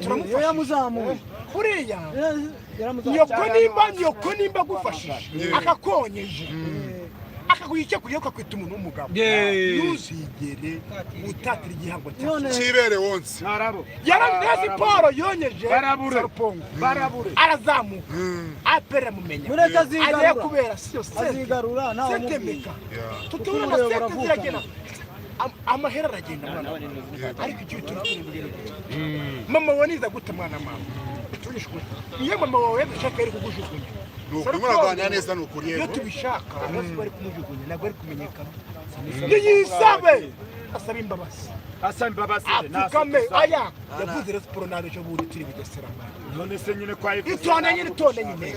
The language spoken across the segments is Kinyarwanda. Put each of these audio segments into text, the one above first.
turamufasha yamuzamuye kuriya nyoko nimba gufashije akakonyeje akaguye kuri yo kakwita umuntu w'umugabo ntuzigere utatira igihango cyibere wonse yaraneze Paul yonyeje barabure arazamuka apera mumenya agiye kubera siyo azigarura nawe setemeka tutubona na sente ziragena amahera aragenda mwana ariko icyo turi mama waniza gute mwana mama turishwe iyo mama wawe dushaka ari kugujugunya nukumuraganya neza nukuriye iyo tubishaka bose bari kumujugunya ntabwo ari kumenyekana yisabe asaba imbabazi apfukame aya yavuze resiporo nabejo buri turi bigesera none se nyine kwa itonde nyine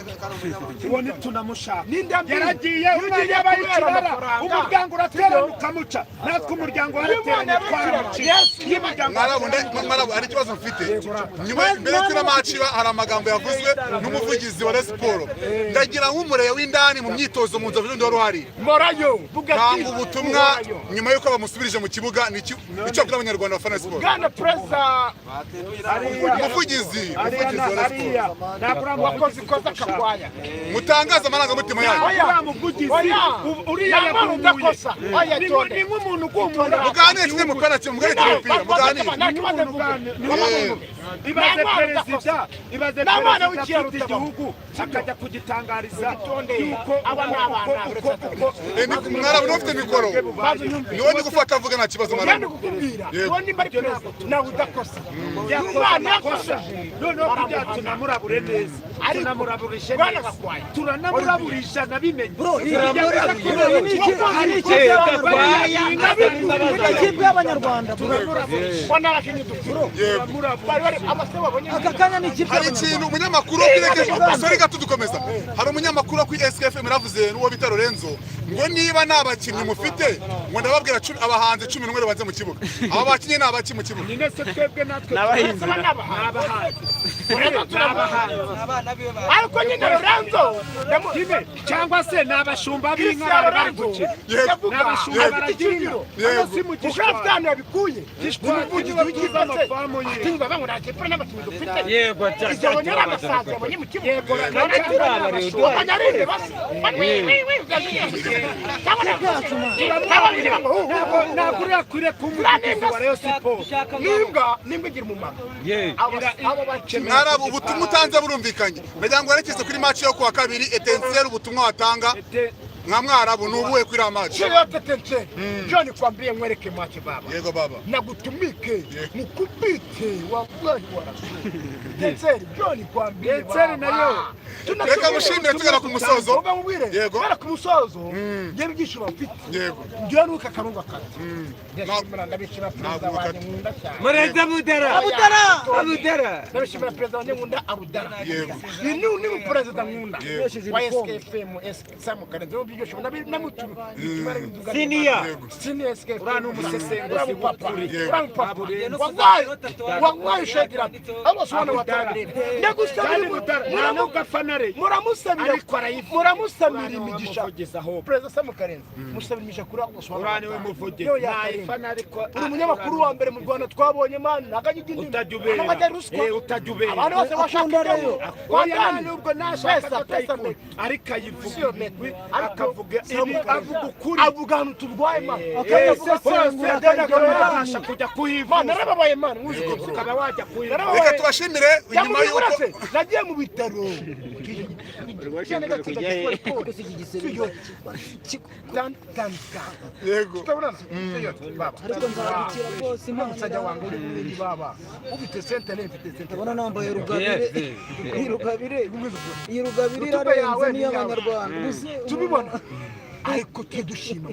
ubone tunamushaka yaragiye ugiye bayikirara umuryango uratera ukamuca natwe umuryango warateranye twaramuciye mwarabu ari kibazo mfite nyuma mbere kuri amaciba hari amagambo yavuzwe n'umuvugizi wa resiporo ndagira nk'umureye w'indani mu myitozo mu nzovu ndo ruhari morayo tanga ubutumwa nyuma yuko bamusubirije mu kibuga nicyo abanyarwanda bafana siporo Bwana Presa umuvugizi wakoze ikosa kakwaya mutangaza amarangamutima yanyu uriya udakosa ni nk'umuntu ugumura muganire kimwe mukora kimwe muganire ibaze perezida afite igihugu akajya kugitangariza yuko mwarabu n'ufite mikoro niwe ndi gufata avuga nta kibazo mwarabu niwe nimba ari perezida nawe udakosa noneho kugira tunamurabure neza tunamuraburishe neza turanamuraburisha nabimenye ikipe y'abanyarwanda aka kanya ni ikipe hari ikintu umunyamakuru sorry gato dukomeza hari umunyamakuru ku SKFM muravuze n'uwo bita Lorenzo ngo niba nabakinnyi mufite ngo ndababwira abahanze 11 baze mu kibuga aba bakinnyi nabaki mu kibuga nyine se twebwe natwe nabahinzi ariko nyine Lorenzo cyangwa se nabashumba b'inka bari gukina nabashumba barakiriro si mu gishafitano yabikuye umuvugizi w'ikipe amafamu yitinga bangu nakepera n'abakinnyi dufite yego cyane nyine abasaza abonye mu kibuga yego abanyarinde basi ntabwo uriya kumuvugizi wa Rayon Sports nimbwa igira umumaro mwarabu ubutumwa utanze burumvikanye ndagira ngo werekeze kuri match yo kuwa kabiri Etincelle ubutumwa watanga nka mwarabu nubuwe kuri match yo Etincelle John kwambie mwereke match baba yego baba nagutumike mukubite wallahi warasuli Etincelle John kwambie Etincelle nayo reka mushimire tugera ku musozo yego bara ku musozo ngiye byishimo mfite yego ngiye nuka karunga kati ndashimira ndabishira perezida wa Nyunda cyane Mureza Abudara ndabishimira perezida wa Nyunda Abudara yego ni perezida Nyunda wa SKFM Samu Karenzo byosho namuturu Senior SKFM urano umusesenguzi papa wallahi shakira Allah subhanahu wa ta'ala ndagusabira muramugafanare muramusamira imigisha perezida Samu Karenzo musabira imigisha kuri Allah subhanahu wa ta'ala we muvuge nayifana ariko uri umunyamakuru wa mbere mu Rwanda twabonye man nagajye utajubera abantu bose bashaka rero wandani ubwo nashaka atayikura ariko ayivuga akavuga ukuri avuga hano turwaye man akabasha kujya kuhiva narababaye man ukaba wajya kuhiva reka tubashimire inyuma y'uko nagiye mu bitaro yego ariko nzabikira rwose umusajya wangu uri baba ufite sente ndabona nambaye rugabire iyi rugabire irarenze n'iy'abanyarwanda tubibona ariko tudushima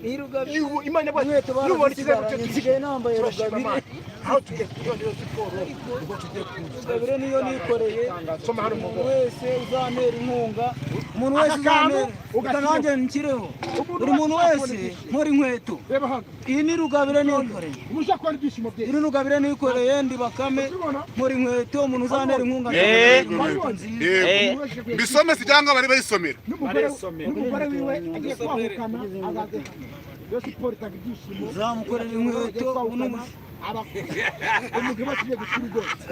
iyi rugabire imana inkweto barazisigaranye nsigaye nambaye rugabire aho tugiye kuyondera siporo ubwo tugiye rugabire niyo nikoreye umuntu wese uzantera inkunga umuntu wese uzantera ukanange nshyireho buri muntu wese nkora inkweto iyi ni rugabire nikoreye iyi rugabire nikoreye ndi Bakame nkora inkweto umuntu uzantera inkunga bisome cyangwa bari bayisomera umugore wiwe agiye kwahukana agaze yo siporo itabyishimo zamukorera inkweto umugabo akiye gukira rwose